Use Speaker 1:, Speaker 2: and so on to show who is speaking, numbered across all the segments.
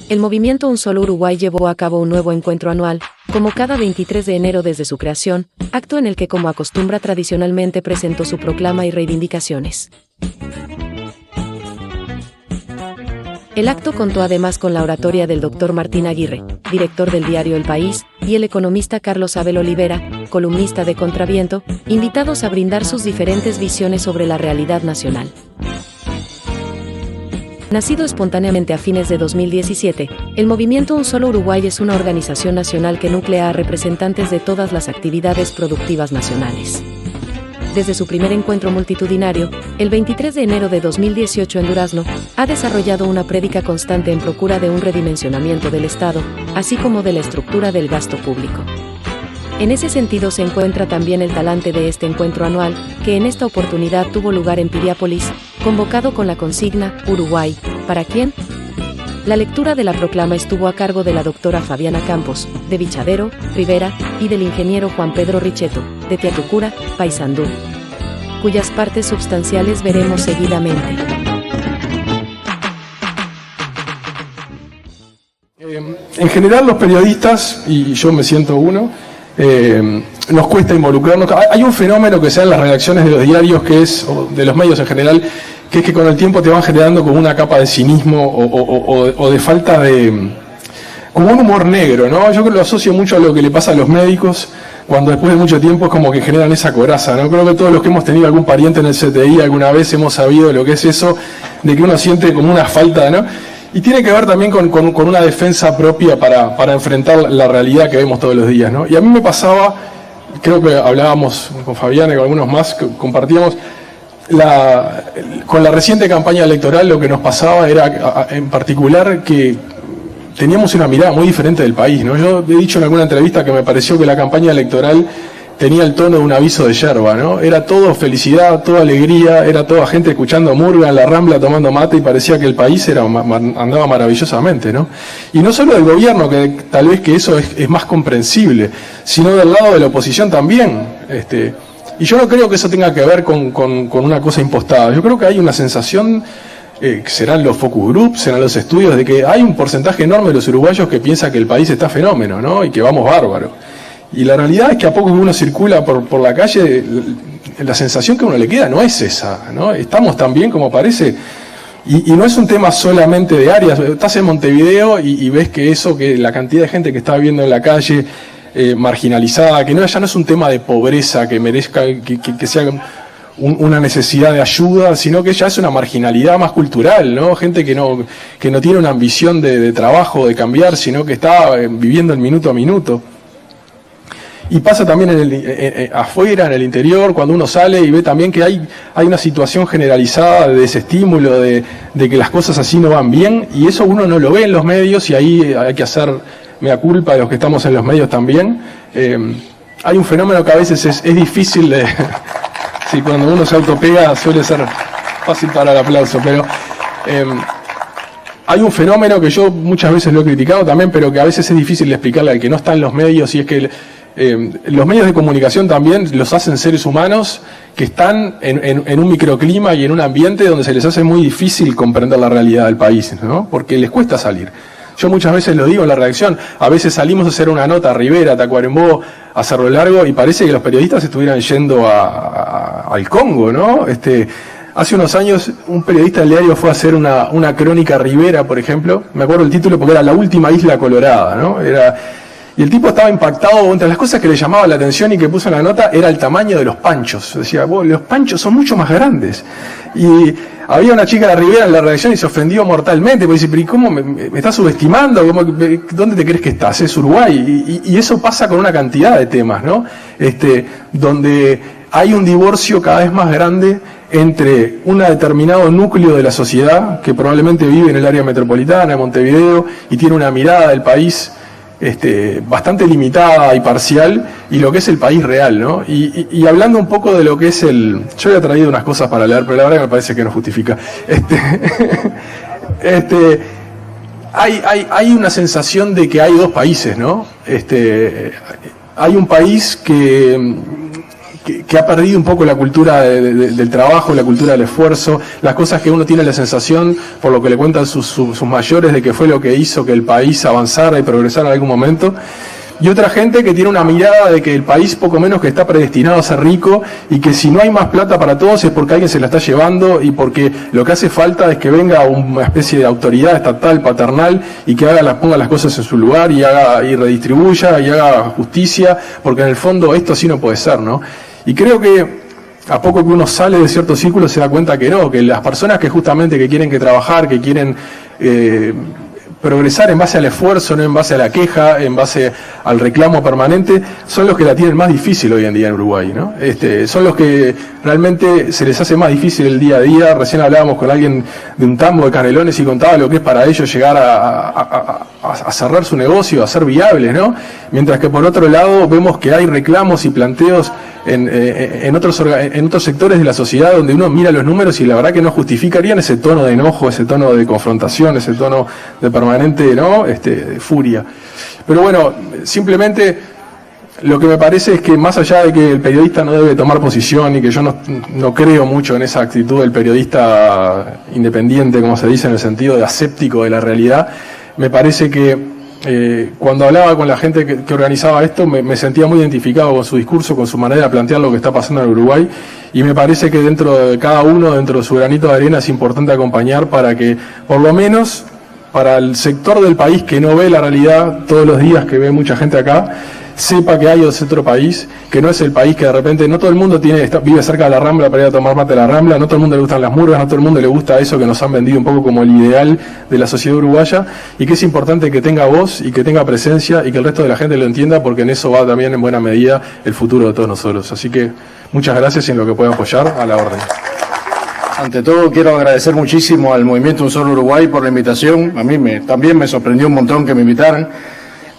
Speaker 1: el movimiento Un Solo Uruguay llevó a cabo un nuevo encuentro anual, como cada 23 de enero desde su creación, acto en el que, como acostumbra tradicionalmente, presentó su proclama y reivindicaciones. El acto contó además con la oratoria del Dr. Martín Aguirre, director del diario El País, y el economista Carlos Abel Olivera, columnista de Contraviento, invitados a brindar sus diferentes visiones sobre la realidad nacional. Nacido espontáneamente a fines de 2017, el movimiento Un Solo Uruguay es una organización nacional que nuclea a representantes de todas las actividades productivas nacionales. Desde su primer encuentro multitudinario, el 23 de enero de 2018 en Durazno, ha desarrollado una prédica constante en procura de un redimensionamiento del Estado, así como de la estructura del gasto público. En ese sentido se encuentra también el talante de este encuentro anual, que en esta oportunidad tuvo lugar en Piriápolis, convocado con la consigna «Uruguay, ¿para quién?». La lectura de la proclama estuvo a cargo de la doctora Fabiana Campos, de Vichadero, Rivera, y del ingeniero Juan Pedro Richeto, de Tiatucura, Paysandú, cuyas partes substanciales veremos seguidamente.
Speaker 2: En general los periodistas, y yo me siento uno, nos cuesta involucrarnos. Hay un fenómeno que se da en las redacciones de los diarios, que es, o de los medios en general, que es que con el tiempo te van generando como una capa de cinismo o de falta de... como un humor negro, ¿no? Yo creo que lo asocio mucho a lo que le pasa a los médicos, cuando después de mucho tiempo es como que generan esa coraza, ¿no? Creo que todos los que hemos tenido algún pariente en el CTI alguna vez hemos sabido lo que es eso, de que uno siente como una falta, ¿no? Y tiene que ver también con una defensa propia para enfrentar la realidad que vemos todos los días, ¿no? Y a mí me pasaba, creo que hablábamos con Fabiana y con algunos más, que compartíamos, con la reciente campaña electoral lo que nos pasaba era, en particular, que teníamos una mirada muy diferente del país, ¿no? Yo he dicho en alguna entrevista que me pareció que la campaña electoral tenía el tono de un aviso de yerba, ¿no? Era todo felicidad, toda alegría, era toda gente escuchando murga en la Rambla tomando mate y parecía que el país andaba maravillosamente, ¿no? Y no solo del gobierno, que tal vez que eso es más comprensible, sino del lado de la oposición también. Y yo no creo que eso tenga que ver con una cosa impostada. Yo creo que hay una sensación, serán los focus groups, serán los estudios, de que hay un porcentaje enorme de los uruguayos que piensa que el país está fenómeno, ¿no? Y que vamos bárbaro. Y la realidad es que a poco que uno circula por la calle, la sensación que a uno le queda no es esa, ¿no? Estamos tan bien como parece. Y no es un tema solamente de áreas. Estás en Montevideo y ves que la cantidad de gente que está viviendo en la calle, marginalizada, que ya no es un tema de pobreza que merezca, que sea una necesidad de ayuda, sino que ya es una marginalidad más cultural, ¿no? Gente que no tiene una ambición de trabajo, de cambiar, sino que está viviendo el minuto a minuto. Y pasa también afuera, en el interior, cuando uno sale y ve también que hay una situación generalizada de desestímulo, de que las cosas así no van bien, y eso uno no lo ve en los medios, y ahí hay que hacer mea culpa de los que estamos en los medios también. Hay un fenómeno que a veces es difícil de... sí, cuando uno se autopega suele ser fácil para el aplauso, pero... hay un fenómeno que yo muchas veces lo he criticado también, pero que a veces es difícil de explicarle al que no está en los medios, y es que los medios de comunicación también los hacen seres humanos que están en un microclima y en un ambiente donde se les hace muy difícil comprender la realidad del país, ¿no? Porque les cuesta salir. Yo muchas veces lo digo en la redacción, a veces salimos a hacer una nota a Rivera, a Tacuarembó, a Cerro Largo, y parece que los periodistas estuvieran yendo al Congo, ¿no? Hace unos años un periodista del diario fue a hacer una crónica a Rivera, por ejemplo, me acuerdo el título porque era La última isla colorada, ¿no? Y el tipo estaba impactado. Entre las cosas que le llamaba la atención y que puso en la nota era el tamaño de los panchos. Decía, los panchos son mucho más grandes. Y había una chica de Rivera en la redacción y se ofendió mortalmente, porque dice, pero ¿y cómo me estás subestimando? ¿Dónde te crees que estás? Es Uruguay. Y eso pasa con una cantidad de temas, ¿no? Donde hay un divorcio cada vez más grande entre un determinado núcleo de la sociedad, que probablemente vive en el área metropolitana, en Montevideo, y tiene una mirada del país bastante limitada y parcial, y lo que es el país real, ¿no? Y hablando un poco de lo que es yo había traído unas cosas para leer, pero la verdad que me parece que no justifica. Hay una sensación de que hay dos países, ¿no? Hay un país que que ha perdido un poco la cultura del trabajo, la cultura del esfuerzo, las cosas que uno tiene la sensación, por lo que le cuentan sus mayores, de que fue lo que hizo que el país avanzara y progresara en algún momento. Y otra gente que tiene una mirada de que el país poco menos que está predestinado a ser rico y que si no hay más plata para todos es porque alguien se la está llevando y porque lo que hace falta es que venga una especie de autoridad estatal, paternal y que ponga las cosas en su lugar y redistribuya y haga justicia, porque en el fondo esto así no puede ser, ¿no? Y creo que a poco que uno sale de cierto círculo se da cuenta que no, que las personas que justamente que quieren trabajar, que quieren progresar en base al esfuerzo, no en base a la queja, en base al reclamo permanente, son los que la tienen más difícil hoy en día en Uruguay, ¿no? Son los que realmente se les hace más difícil el día a día. Recién hablábamos con alguien de un tambo de Canelones y contaba lo que es para ellos llegar a cerrar su negocio, a ser viables, ¿no? Mientras que por otro lado vemos que hay reclamos y planteos en otros sectores de la sociedad donde uno mira los números y la verdad que no justificarían ese tono de enojo, ese tono de confrontación, ese tono de permanente, ¿no? De furia. Pero bueno, simplemente lo que me parece es que más allá de que el periodista no debe tomar posición y que yo no creo mucho en esa actitud del periodista independiente, como se dice, en el sentido de aséptico de la realidad, me parece que cuando hablaba con la gente que organizaba esto, me sentía muy identificado con su discurso, con su manera de plantear lo que está pasando en Uruguay, y me parece que dentro de cada uno, dentro de su granito de arena, es importante acompañar para que, por lo menos, para el sector del país que no ve la realidad todos los días, que ve mucha gente acá, sepa que hay otro país, que no es el país que de repente, no todo el mundo vive cerca de la Rambla para ir a tomar mate a la Rambla, no todo el mundo le gustan las murgas, no todo el mundo le gusta eso que nos han vendido un poco como el ideal de la sociedad uruguaya, y que es importante que tenga voz y que tenga presencia y que el resto de la gente lo entienda, porque en eso va también en buena medida el futuro de todos nosotros. Así que muchas gracias y en lo que pueda apoyar, a la orden.
Speaker 3: Ante todo quiero agradecer muchísimo al Movimiento Un Solo Uruguay por la invitación. A mí también me sorprendió un montón que me invitaran.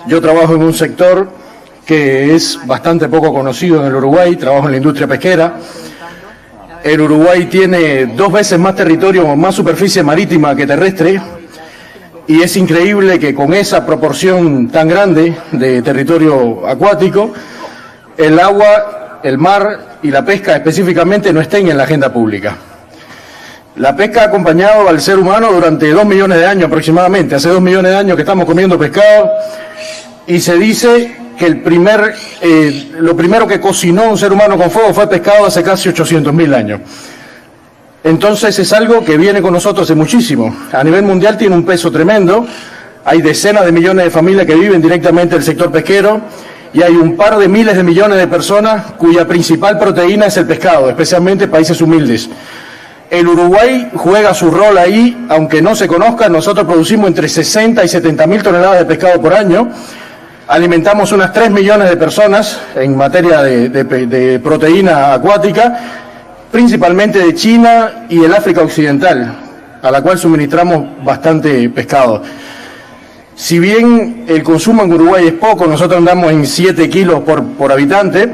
Speaker 3: Yo trabajo en un sector que es bastante poco conocido en el Uruguay, trabajo en la industria pesquera. El Uruguay tiene 2 veces más territorio, más superficie marítima que terrestre, y es increíble que con esa proporción tan grande de territorio acuático, el agua, el mar y la pesca específicamente no estén en la agenda pública. La pesca ha acompañado al ser humano durante 2 millones de años aproximadamente. Hace 2 millones de años que estamos comiendo pescado, y se dice que lo primero que cocinó un ser humano con fuego fue pescado hace casi 800.000 años. Entonces es algo que viene con nosotros hace muchísimo. A nivel mundial tiene un peso tremendo. Hay decenas de millones de familias que viven directamente del sector pesquero, y hay un par de miles de millones de personas cuya principal proteína es el pescado, especialmente países humildes. El Uruguay juega su rol ahí, aunque no se conozca. Nosotros producimos entre 60 y 70.000 toneladas de pescado por año. Alimentamos unas 3 millones de personas en materia de proteína acuática, principalmente de China y el África Occidental, a la cual suministramos bastante pescado. Si bien el consumo en Uruguay es poco, nosotros andamos en 7 kilos por habitante,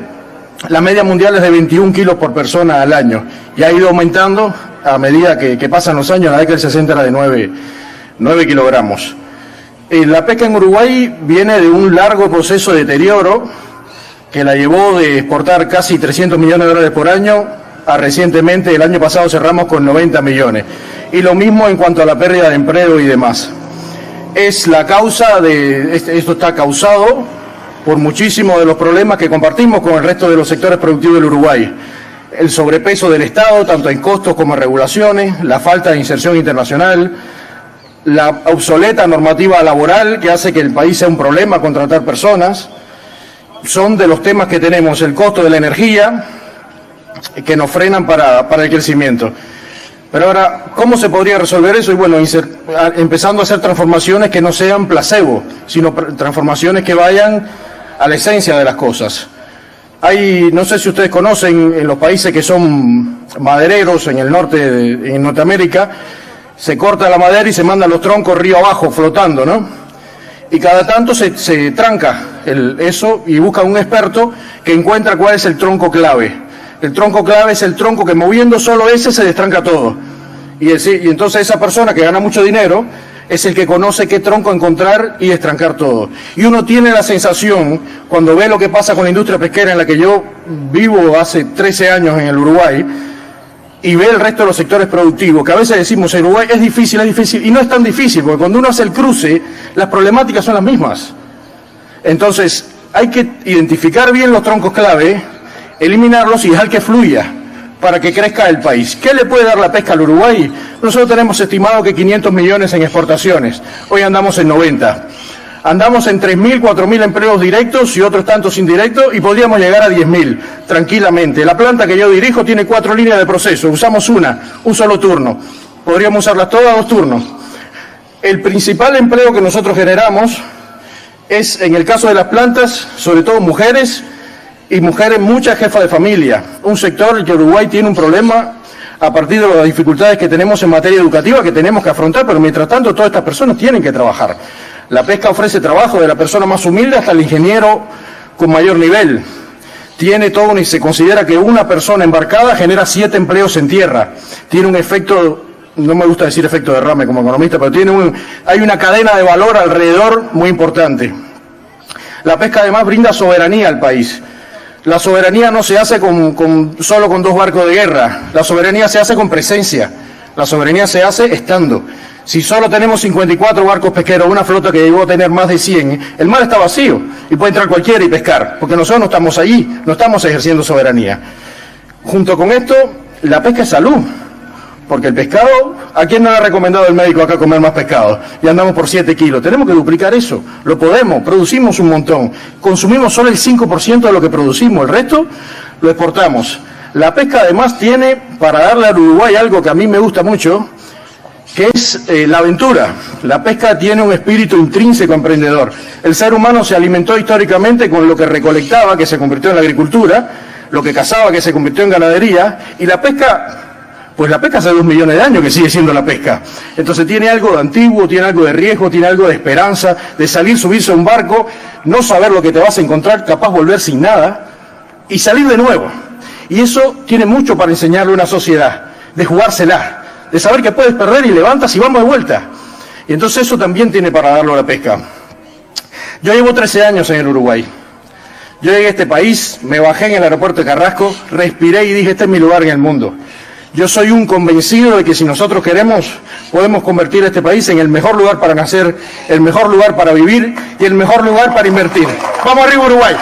Speaker 3: la media mundial es de 21 kilos por persona al año, y ha ido aumentando a medida que pasan los años. En la década del 60 era de 9 kilogramos. La pesca en Uruguay viene de un largo proceso de deterioro que la llevó de exportar casi 300 millones de dólares por año a recientemente, el año pasado cerramos con 90 millones. Y lo mismo en cuanto a la pérdida de empleo y demás. Es la causa esto está causado por muchísimos de los problemas que compartimos con el resto de los sectores productivos del Uruguay. El sobrepeso del Estado, tanto en costos como en regulaciones, la falta de inserción internacional, la obsoleta normativa laboral que hace que el país sea un problema contratar personas, son de los temas que tenemos. El costo de la energía, que nos frenan para el crecimiento. Pero ahora, ¿cómo se podría resolver eso? Y bueno, empezando a hacer transformaciones que no sean placebo, sino transformaciones que vayan a la esencia de las cosas. No sé si ustedes conocen, en los países que son madereros, en el norte, en Norteamérica, se corta la madera y se mandan los troncos río abajo, flotando, ¿no? Y cada tanto se tranca eso y busca un experto que encuentra cuál es el tronco clave. El tronco clave es el tronco que moviendo solo ese se destranca todo. Y entonces esa persona que gana mucho dinero es el que conoce qué tronco encontrar y destrancar todo. Y uno tiene la sensación, cuando ve lo que pasa con la industria pesquera en la que yo vivo hace 13 años en el Uruguay, y ve el resto de los sectores productivos, que a veces decimos en Uruguay es difícil, y no es tan difícil, porque cuando uno hace el cruce, las problemáticas son las mismas. Entonces, hay que identificar bien los troncos clave, eliminarlos y dejar que fluya para que crezca el país. ¿Qué le puede dar la pesca al Uruguay? Nosotros tenemos estimado que 500 millones en exportaciones. Hoy andamos en 90. Andamos en 3.000, 4.000 empleos directos y otros tantos indirectos y podríamos llegar a 10.000 tranquilamente. La planta que yo dirijo tiene 4 líneas de proceso. Usamos un solo turno. Podríamos usarlas todas 2 turnos. El principal empleo que nosotros generamos es, en el caso de las plantas, sobre todo mujeres, y mujeres, muchas jefas de familia, un sector en el que Uruguay tiene un problema a partir de las dificultades que tenemos en materia educativa que tenemos que afrontar, pero mientras tanto todas estas personas tienen que trabajar. La pesca ofrece trabajo de la persona más humilde hasta el ingeniero con mayor nivel. Tiene todo, y se considera que una persona embarcada genera 7 empleos en tierra. Tiene un efecto, no me gusta decir efecto derrame como economista, pero hay una cadena de valor alrededor muy importante. La pesca además brinda soberanía al país. La soberanía no se hace solo con 2 barcos de guerra, la soberanía se hace con presencia, la soberanía se hace estando. Si solo tenemos 54 barcos pesqueros, una flota que llegó a tener más de 100, el mar está vacío y puede entrar cualquiera y pescar, porque nosotros no estamos allí, no estamos ejerciendo soberanía. Junto con esto, la pesca es salud, porque el pescado, ¿a quién no le ha recomendado el médico acá comer más pescado? Y andamos por 7 kilos. Tenemos que duplicar eso. Lo podemos, producimos un montón. Consumimos solo el 5% de lo que producimos, el resto lo exportamos. La pesca además tiene, para darle al Uruguay algo que a mí me gusta mucho, que es la aventura. La pesca tiene un espíritu intrínseco emprendedor. El ser humano se alimentó históricamente con lo que recolectaba, que se convirtió en la agricultura, lo que cazaba, que se convirtió en ganadería, y la pesca... Pues la pesca hace 2 millones de años que sigue siendo la pesca. Entonces tiene algo de antiguo, tiene algo de riesgo, tiene algo de esperanza, de salir, subirse a un barco, no saber lo que te vas a encontrar, capaz volver sin nada, y salir de nuevo. Y eso tiene mucho para enseñarle a una sociedad, de jugársela, de saber que puedes perder y levantas y vamos de vuelta. Y entonces eso también tiene para darlo a la pesca. Yo llevo 13 años en el Uruguay. Yo llegué a este país, me bajé en el aeropuerto de Carrasco, respiré y dije, este es mi lugar en el mundo. Yo soy un convencido de que si nosotros queremos, podemos convertir a este país en el mejor lugar para nacer, el mejor lugar para vivir y el mejor lugar para invertir. ¡Vamos arriba, Uruguay!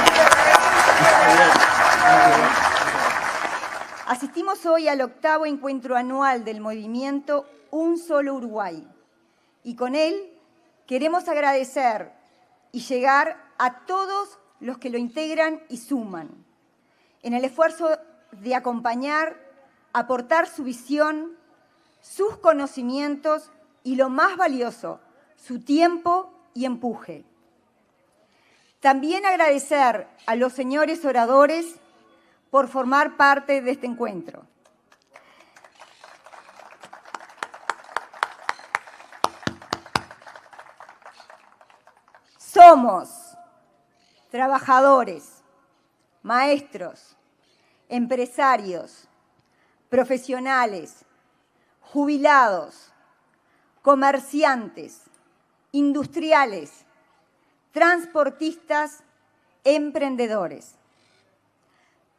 Speaker 4: Asistimos hoy al 8º encuentro anual del movimiento Un Solo Uruguay. Y con él queremos agradecer y llegar a todos los que lo integran y suman, en el esfuerzo de acompañar, aportar su visión, sus conocimientos y, lo más valioso, su tiempo y empuje. También agradecer a los señores oradores por formar parte de este encuentro. Somos trabajadores, maestros, empresarios, profesionales, jubilados, comerciantes, industriales, transportistas, emprendedores.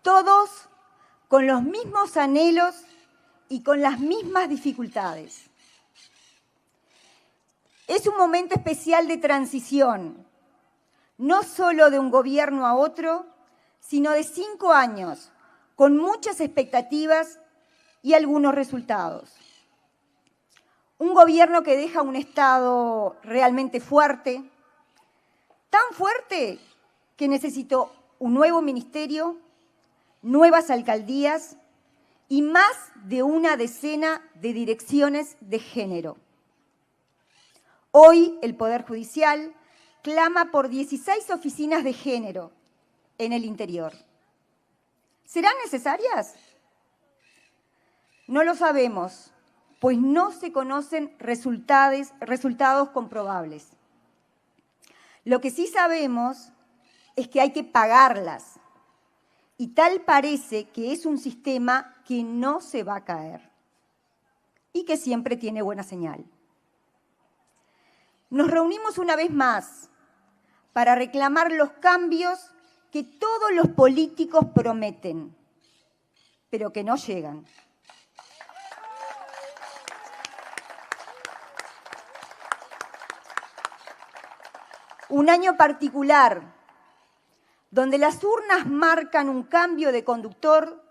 Speaker 4: Todos con los mismos anhelos y con las mismas dificultades. Es un momento especial de transición, no solo de un gobierno a otro, sino de 5 años, con muchas expectativas y algunos resultados. Un gobierno que deja un Estado realmente fuerte, tan fuerte que necesitó un nuevo ministerio, nuevas alcaldías y más de una decena de direcciones de género. Hoy el Poder Judicial clama por 16 oficinas de género en el interior. ¿Serán necesarias? No lo sabemos, pues no se conocen resultados comprobables. Lo que sí sabemos es que hay que pagarlas, y tal parece que es un sistema que no se va a caer y que siempre tiene buena señal. nos reunimos una vez más para reclamar los cambios que todos los políticos prometen, pero que no llegan. Un año particular, donde las urnas marcan un cambio de conductor,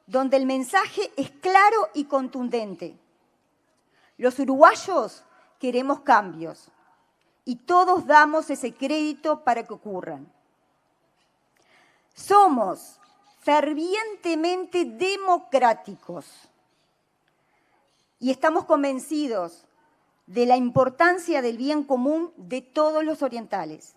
Speaker 4: donde el mensaje es claro y contundente. Los uruguayos queremos cambios y todos damos ese crédito para que ocurran. Somos fervientemente democráticos y estamos convencidos de la importancia del bien común de todos los orientales.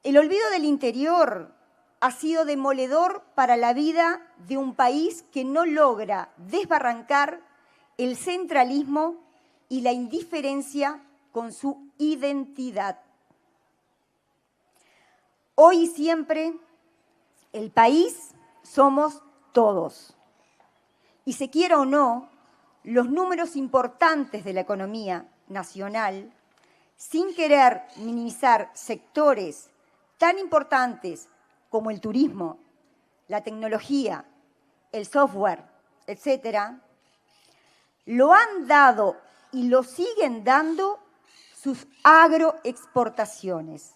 Speaker 4: El olvido del interior ha sido demoledor para la vida de un país que no logra desbarrancar el centralismo y la indiferencia con su identidad. Hoy y siempre, el país somos todos. Y se quiera o no, los números importantes de la economía nacional, sin querer minimizar sectores tan importantes como el turismo, la tecnología, el software, etcétera, lo han dado y lo siguen dando sus agroexportaciones.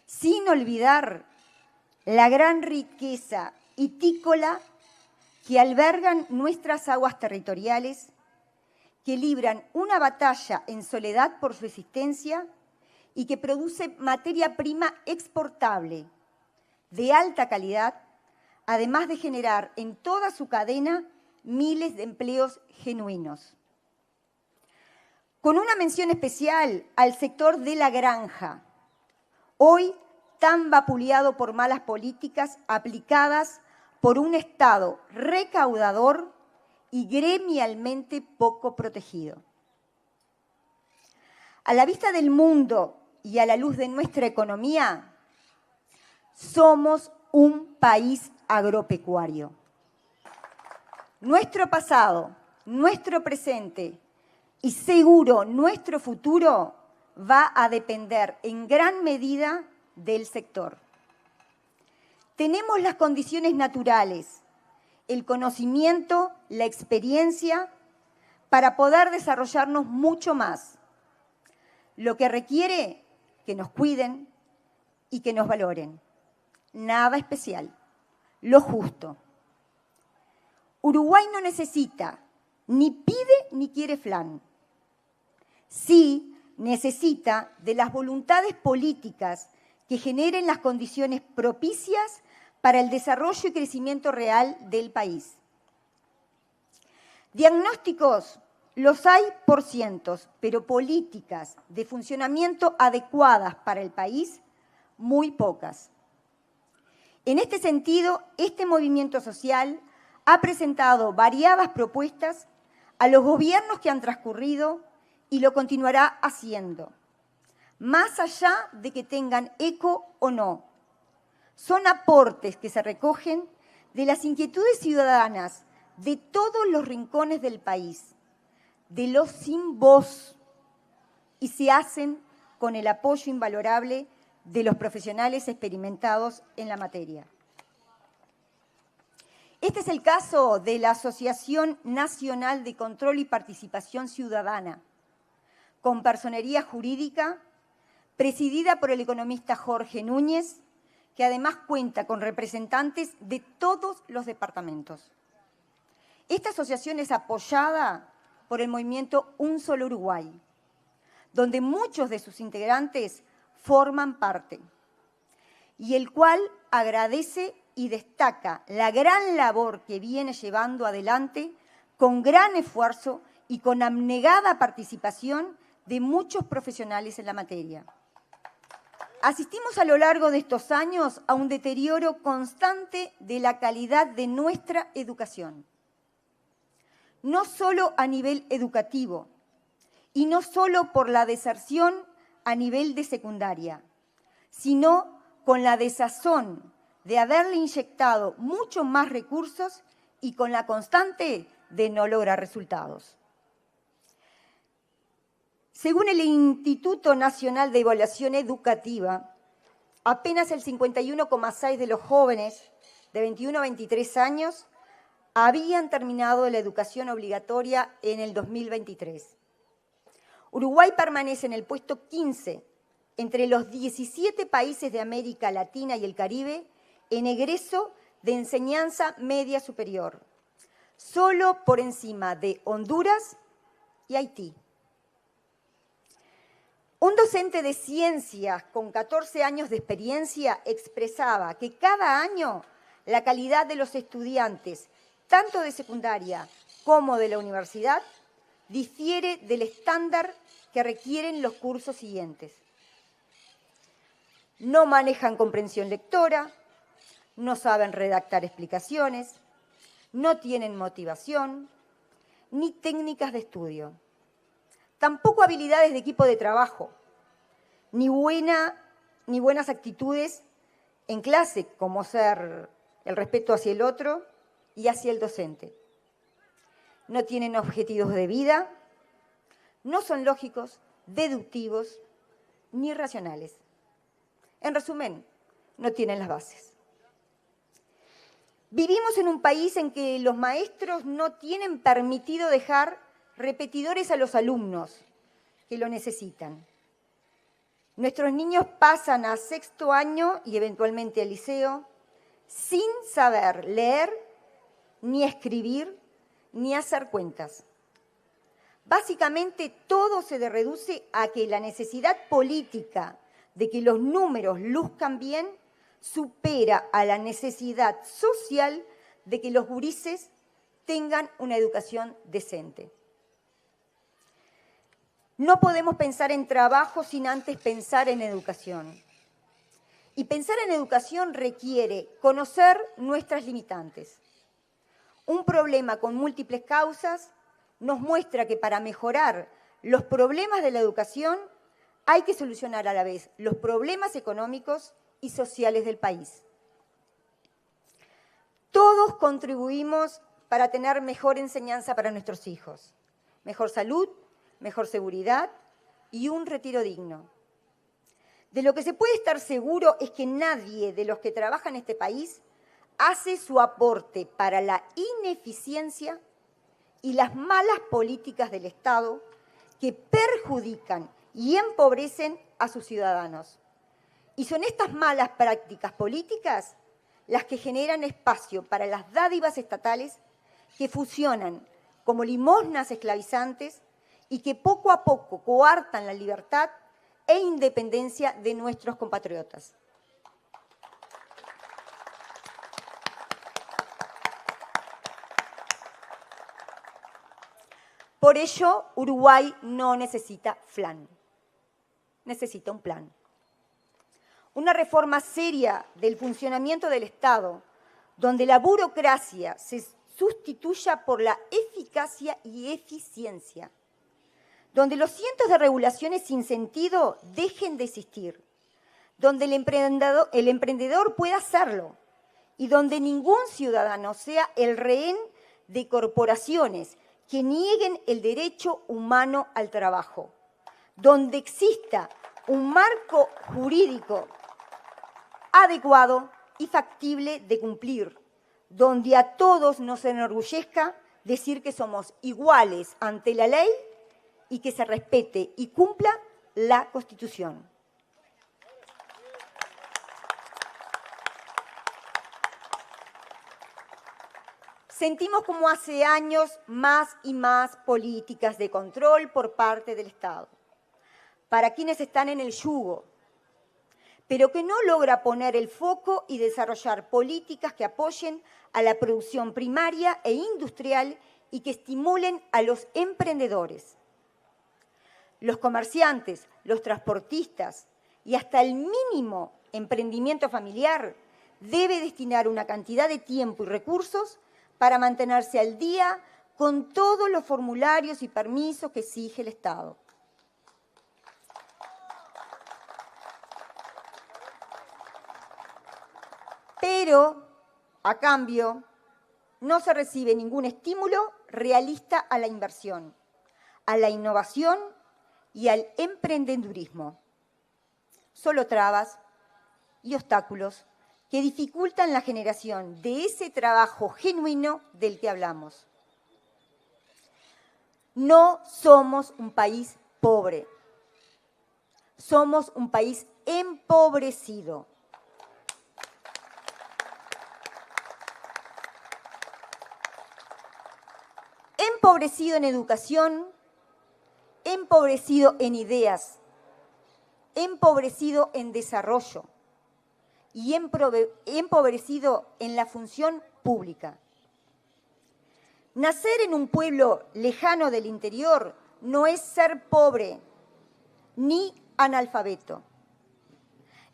Speaker 4: Sin olvidar la gran riqueza hitícola que albergan nuestras aguas territoriales, que libran una batalla en soledad por su existencia y que produce materia prima exportable de alta calidad, además de generar en toda su cadena miles de empleos genuinos. Con una mención especial al sector de la granja, hoy tan vapuleado por malas políticas aplicadas por un Estado recaudador y gremialmente poco protegido. A la vista del mundo y a la luz de nuestra economía, somos un país agropecuario. Nuestro pasado, nuestro presente y seguro nuestro futuro va a depender en gran medida del sector. Tenemos las condiciones naturales, el conocimiento, la experiencia para poder desarrollarnos mucho más, lo que requiere que nos cuiden y que nos valoren. Nada especial, lo justo. Uruguay no necesita, ni pide ni quiere flan. Sí necesita de las voluntades políticas que generen las condiciones propicias para el desarrollo y crecimiento real del país. Diagnósticos los hay por cientos, pero políticas de funcionamiento adecuadas para el país, muy pocas. En este sentido, este movimiento social ha presentado variadas propuestas a los gobiernos que han transcurrido y lo continuará haciendo, más allá de que tengan eco o no. Son aportes que se recogen de las inquietudes ciudadanas de todos los rincones del país, de los sin voz, y se hacen con el apoyo invalorable de los profesionales experimentados en la materia. Este es el caso de la Asociación Nacional de Control y Participación Ciudadana, con personería jurídica, presidida por el economista Jorge Núñez, que además cuenta con representantes de todos los departamentos. Esta asociación es apoyada por el movimiento Un Solo Uruguay, donde muchos de sus integrantes forman parte, y el cual agradece y destaca la gran labor que viene llevando adelante con gran esfuerzo y con abnegada participación de muchos profesionales en la materia. Asistimos a lo largo de estos años a un deterioro constante de la calidad de nuestra educación. No solo a nivel educativo y no solo por la deserción a nivel de secundaria, sino con la desazón de haberle inyectado mucho más recursos y con la constante de no lograr resultados. Según el Instituto Nacional de Evaluación Educativa, apenas el 51,6% de los jóvenes de 21 a 23 años habían terminado la educación obligatoria en el 2023. Uruguay permanece en el puesto 15 entre los 17 países de América Latina y el Caribe en egreso de enseñanza media superior, solo por encima de Honduras y Haití. Un docente de ciencias con 14 años de experiencia expresaba que cada año la calidad de los estudiantes, tanto de secundaria como de la universidad, difiere del estándar que requieren los cursos siguientes. No manejan comprensión lectora, no saben redactar explicaciones, no tienen motivación, ni técnicas de estudio. Tampoco habilidades de equipo de trabajo, ni buenas actitudes en clase, como ser el respeto hacia el otro y hacia el docente. No tienen objetivos de vida, no son lógicos, deductivos ni racionales. En resumen, no tienen las bases. Vivimos en un país en que los maestros no tienen permitido dejar repetidores a los alumnos que lo necesitan. Nuestros niños pasan a 6º año y eventualmente al liceo sin saber leer, ni escribir, ni hacer cuentas. Básicamente todo se reduce a que la necesidad política de que los números luzcan bien supera a la necesidad social de que los gurises tengan una educación decente. No podemos pensar en trabajo sin antes pensar en educación. Y pensar en educación requiere conocer nuestras limitantes. Un problema con múltiples causas nos muestra que para mejorar los problemas de la educación hay que solucionar a la vez los problemas económicos y sociales del país. Todos contribuimos para tener mejor enseñanza para nuestros hijos, mejor salud, mejor seguridad y un retiro digno. De lo que se puede estar seguro es que nadie de los que trabajan en este país hace su aporte para la ineficiencia y las malas políticas del Estado que perjudican y empobrecen a sus ciudadanos. Y son estas malas prácticas políticas las que generan espacio para las dádivas estatales que fusionan como limosnas esclavizantes y que poco a poco coartan la libertad e independencia de nuestros compatriotas. Por ello, Uruguay no necesita flan, necesita un plan. Una reforma seria del funcionamiento del Estado, donde la burocracia se sustituya por la eficacia y eficiencia, donde los cientos de regulaciones sin sentido dejen de existir, donde el emprendedor pueda hacerlo y donde ningún ciudadano sea el rehén de corporaciones que nieguen el derecho humano al trabajo, donde exista un marco jurídico adecuado y factible de cumplir, donde a todos nos enorgullezca decir que somos iguales ante la ley y que se respete y cumpla la Constitución. Sentimos como hace años más y más políticas de control por parte del Estado, para quienes están en el yugo, pero que no logra poner el foco y desarrollar políticas que apoyen a la producción primaria e industrial y que estimulen a los emprendedores. Los comerciantes, los transportistas y hasta el mínimo emprendimiento familiar debe destinar una cantidad de tiempo y recursos para mantenerse al día con todos los formularios y permisos que exige el Estado. Pero, a cambio, no se recibe ningún estímulo realista a la inversión, a la innovación y al emprendedurismo. Solo trabas y obstáculos que dificultan la generación de ese trabajo genuino del que hablamos. No somos un país pobre, somos un país empobrecido. Empobrecido en educación, empobrecido en ideas, empobrecido en desarrollo y empobrecido en la función pública. Nacer en un pueblo lejano del interior no es ser pobre ni analfabeto.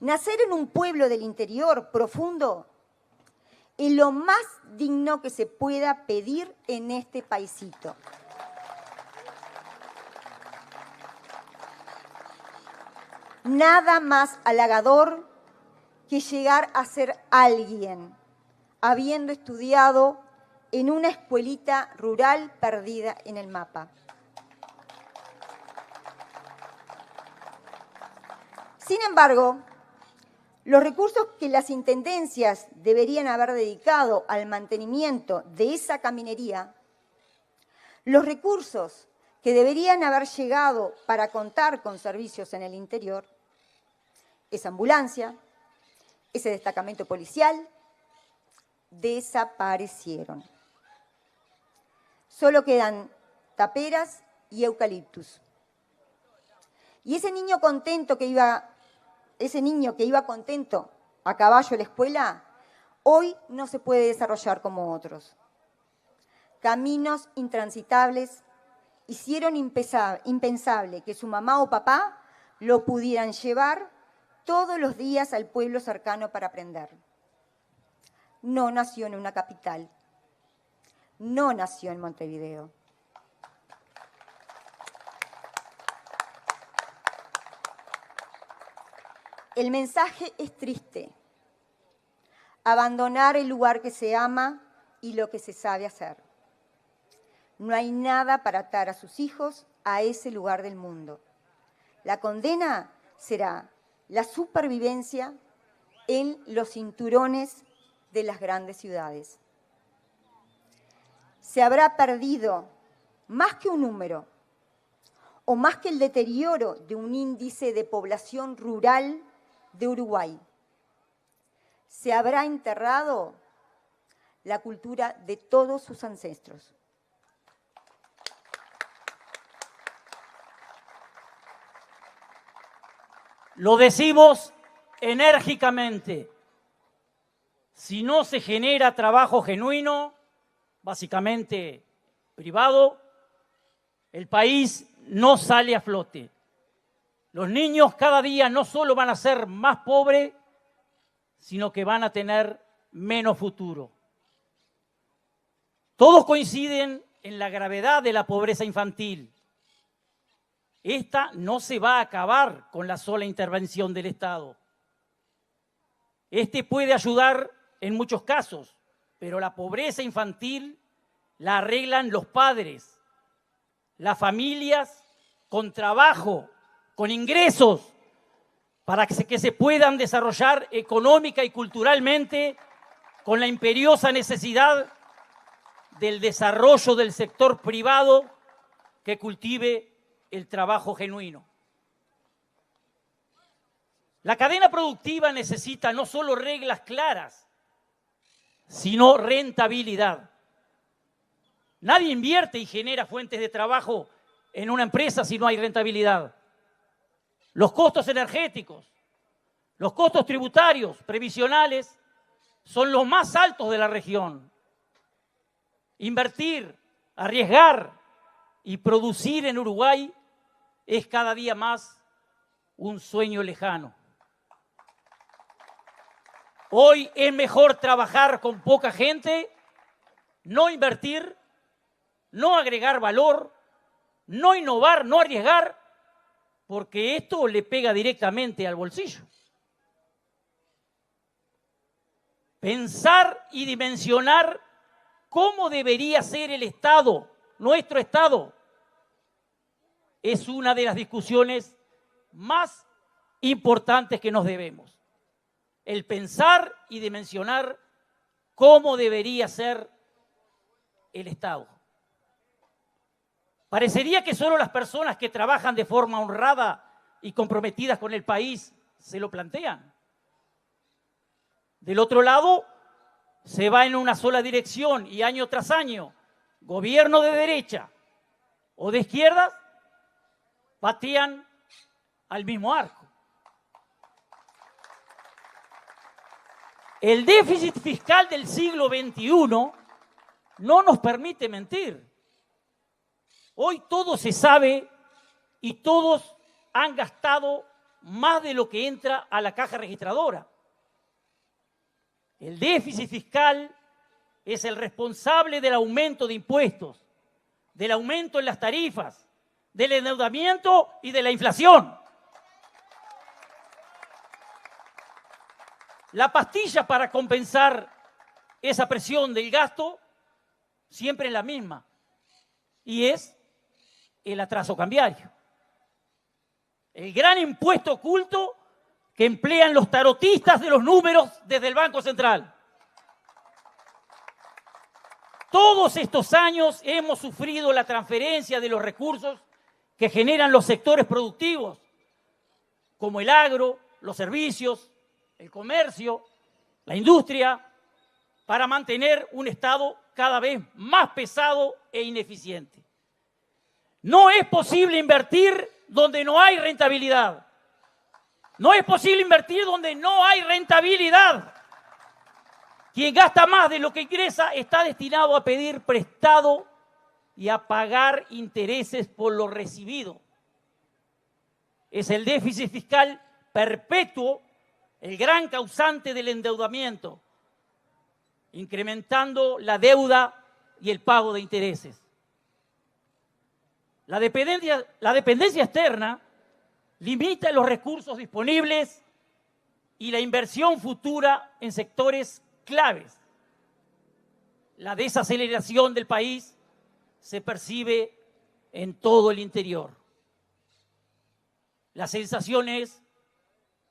Speaker 4: Nacer en un pueblo del interior profundo es lo más digno que se pueda pedir en este paisito. Nada más halagador que llegar a ser alguien, habiendo estudiado en una escuelita rural perdida en el mapa. Sin embargo, los recursos que las intendencias deberían haber dedicado al mantenimiento de esa caminería, los recursos que deberían haber llegado para contar con servicios en el interior, esa ambulancia, ese destacamento policial, desaparecieron. Solo quedan taperas y eucaliptus. Y ese niño que iba contento a caballo a la escuela, hoy no se puede desarrollar como otros. Caminos intransitables hicieron impensable que su mamá o papá lo pudieran llevar todos los días al pueblo cercano para aprender. No nació en una capital, no nació en Montevideo. El mensaje es triste. Abandonar el lugar que se ama y lo que se sabe hacer. No hay nada para atar a sus hijos a ese lugar del mundo. La condena será la supervivencia en los cinturones de las grandes ciudades. Se habrá perdido más que un número o más que el deterioro de un índice de población rural de Uruguay. Se habrá enterrado la cultura de todos sus ancestros.
Speaker 5: Lo decimos enérgicamente. Si no se genera trabajo genuino, básicamente privado, el país no sale a flote. Los niños cada día no solo van a ser más pobres, sino que van a tener menos futuro. Todos coinciden en la gravedad de la pobreza infantil. Esta no se va a acabar con la sola intervención del Estado. Este puede ayudar en muchos casos, pero la pobreza infantil la arreglan los padres, las familias con trabajo, con ingresos, para que se puedan desarrollar económica y culturalmente con la imperiosa necesidad del desarrollo del sector privado que cultive el trabajo genuino. La cadena productiva necesita no solo reglas claras, sino rentabilidad. Nadie invierte y genera fuentes de trabajo en una empresa si no hay rentabilidad. Los costos energéticos, los costos tributarios, previsionales, son los más altos de la región. Invertir, arriesgar y producir en Uruguay es cada día más un sueño lejano. Hoy es mejor trabajar con poca gente, no invertir, no agregar valor, no innovar, no arriesgar, porque esto le pega directamente al bolsillo. Pensar y dimensionar cómo debería ser el Estado, nuestro Estado, es una de las discusiones más importantes que nos debemos. El pensar y dimensionar cómo debería ser el Estado. Parecería que solo las personas que trabajan de forma honrada y comprometidas con el país se lo plantean. Del otro lado, se va en una sola dirección y año tras año, gobierno de derecha o de izquierda, patean al mismo arco. El déficit fiscal del siglo XXI no nos permite mentir. Hoy todo se sabe y todos han gastado más de lo que entra a la caja registradora. El déficit fiscal es el responsable del aumento de impuestos, del aumento en las tarifas, del endeudamiento y de la inflación. La pastilla para compensar esa presión del gasto siempre es la misma, y es el atraso cambiario. El gran impuesto oculto que emplean los tarotistas de los números desde el Banco Central. Todos estos años hemos sufrido la transferencia de los recursos que generan los sectores productivos, como el agro, los servicios, el comercio, la industria, para mantener un Estado cada vez más pesado e ineficiente. No es posible invertir donde no hay rentabilidad. No es posible invertir donde no hay rentabilidad. Quien gasta más de lo que ingresa está destinado a pedir prestado y a pagar intereses por lo recibido. Es el déficit fiscal perpetuo el gran causante del endeudamiento, incrementando la deuda y el pago de intereses. La dependencia externa limita los recursos disponibles y la inversión futura en sectores claves. La desaceleración del país se percibe en todo el interior. La sensación es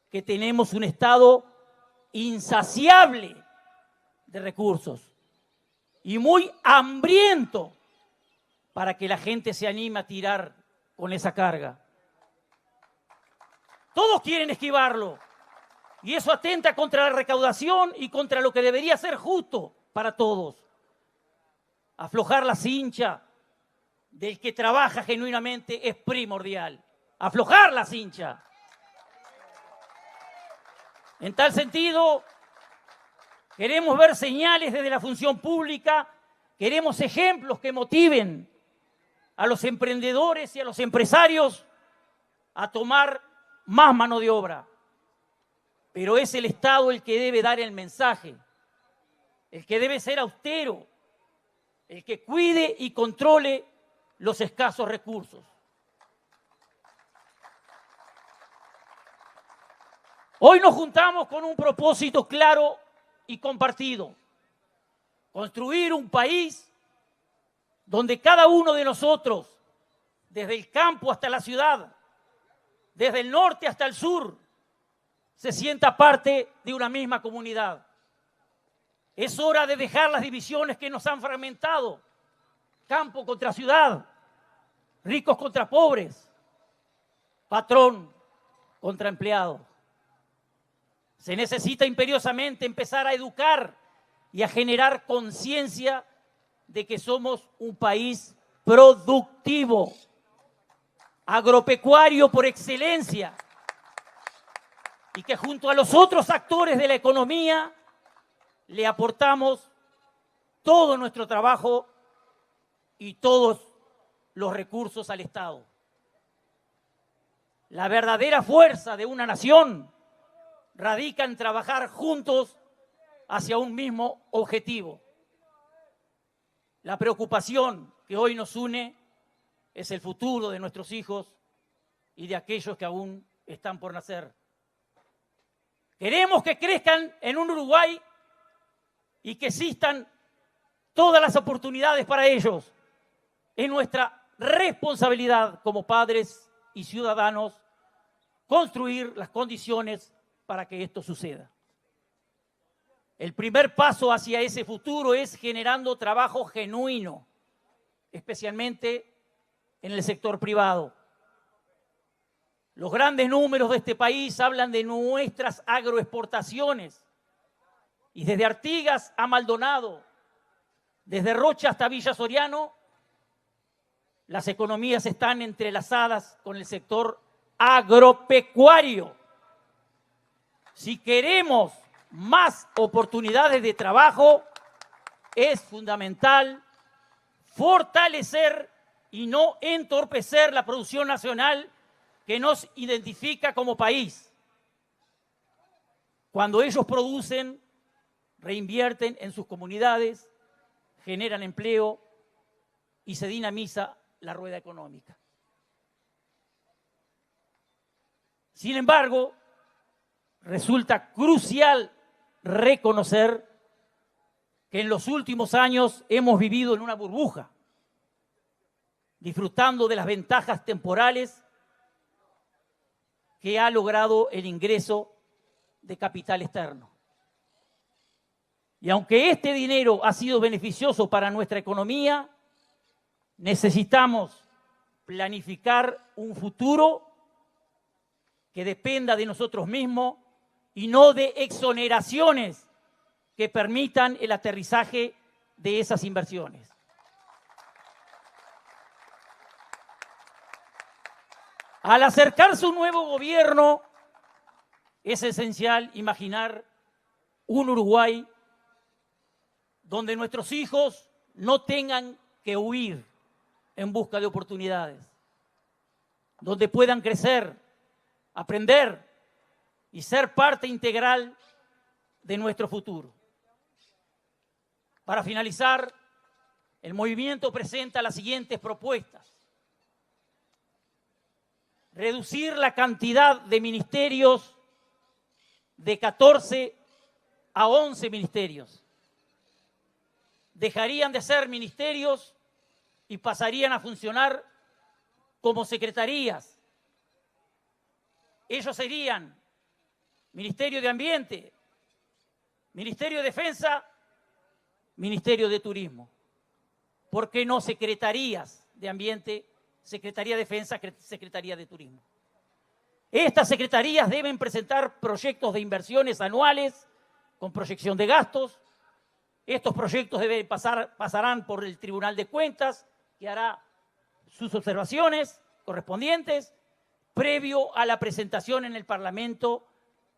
Speaker 5: que tenemos un Estado insaciable de recursos y muy hambriento para que la gente se anime a tirar con esa carga. Todos quieren esquivarlo y eso atenta contra la recaudación y contra lo que debería ser justo para todos. Aflojar la cincha del que trabaja genuinamente es primordial. Aflojar la cincha. En tal sentido, queremos ver señales desde la función pública, queremos ejemplos que motiven a los emprendedores y a los empresarios a tomar más mano de obra. Pero es el Estado el que debe dar el mensaje, el que debe ser austero, el que cuide y controle los escasos recursos. Hoy nos juntamos con un propósito claro y compartido: construir un país donde cada uno de nosotros, desde el campo hasta la ciudad, desde el norte hasta el sur, se sienta parte de una misma comunidad. Es hora de dejar las divisiones que nos han fragmentado: campo contra ciudad, ricos contra pobres, patrón contra empleado. Se necesita imperiosamente empezar a educar y a generar conciencia de que somos un país productivo, agropecuario por excelencia, y que junto a los otros actores de la economía le aportamos todo nuestro trabajo y todos los recursos al Estado. La verdadera fuerza de una nación radica en trabajar juntos hacia un mismo objetivo. La preocupación que hoy nos une es el futuro de nuestros hijos y de aquellos que aún están por nacer. Queremos que crezcan en un Uruguay y que existan todas las oportunidades para ellos. Es nuestra responsabilidad como padres y ciudadanos construir las condiciones para que esto suceda. El primer paso hacia ese futuro es generando trabajo genuino, especialmente en el sector privado. Los grandes números de este país hablan de nuestras agroexportaciones. Y desde Artigas a Maldonado, desde Rocha hasta Villa Soriano, las economías están entrelazadas con el sector agropecuario. Si queremos más oportunidades de trabajo, es fundamental fortalecer y no entorpecer la producción nacional que nos identifica como país. Cuando ellos producen, reinvierten en sus comunidades, generan empleo y se dinamiza la rueda económica. Sin embargo, resulta crucial reconocer que en los últimos años hemos vivido en una burbuja, disfrutando de las ventajas temporales que ha logrado el ingreso de capital externo. Y aunque este dinero ha sido beneficioso para nuestra economía, necesitamos planificar un futuro que dependa de nosotros mismos y no de exoneraciones que permitan el aterrizaje de esas inversiones. Al acercarse un nuevo gobierno, es esencial imaginar un Uruguay donde nuestros hijos no tengan que huir en busca de oportunidades, donde puedan crecer, aprender y ser parte integral de nuestro futuro. Para finalizar, el movimiento presenta las siguientes propuestas. Reducir la cantidad de ministerios de 14 a 11 ministerios. Dejarían de ser ministerios y pasarían a funcionar como secretarías. Ellos serían Ministerio de Ambiente, Ministerio de Defensa, Ministerio de Turismo. ¿Por qué no secretarías de Ambiente, Secretaría de Defensa, Secretaría de Turismo? Estas secretarías deben presentar proyectos de inversiones anuales con proyección de gastos. Estos proyectos pasarán por el Tribunal de Cuentas, que hará sus observaciones correspondientes, previo a la presentación en el Parlamento,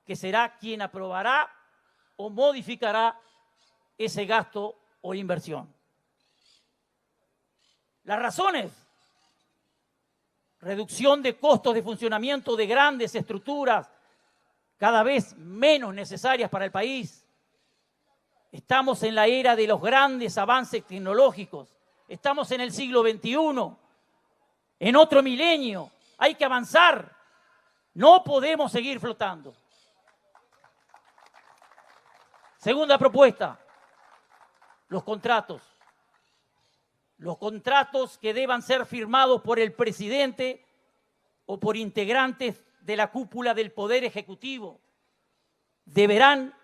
Speaker 5: que será quien aprobará o modificará ese gasto o inversión. Las razones: reducción de costos de funcionamiento de grandes estructuras cada vez menos necesarias para el país. Estamos en la era de los grandes avances tecnológicos. Estamos en el siglo XXI, en otro milenio. Hay que avanzar. No podemos seguir flotando. Segunda propuesta: los contratos. Los contratos que deban ser firmados por el presidente o por integrantes de la cúpula del Poder Ejecutivo deberán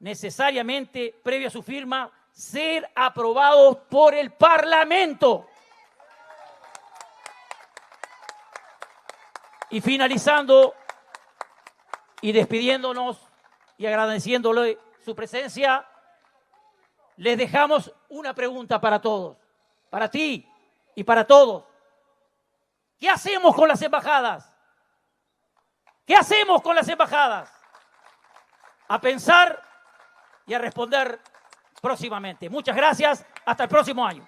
Speaker 5: necesariamente, previo a su firma, ser aprobados por el Parlamento. Y finalizando y despidiéndonos y agradeciéndole su presencia, les dejamos una pregunta para todos, para ti y para todos. ¿Qué hacemos con las embajadas? ¿Qué hacemos con las embajadas? A pensar y a responder próximamente. Muchas gracias. Hasta el próximo año.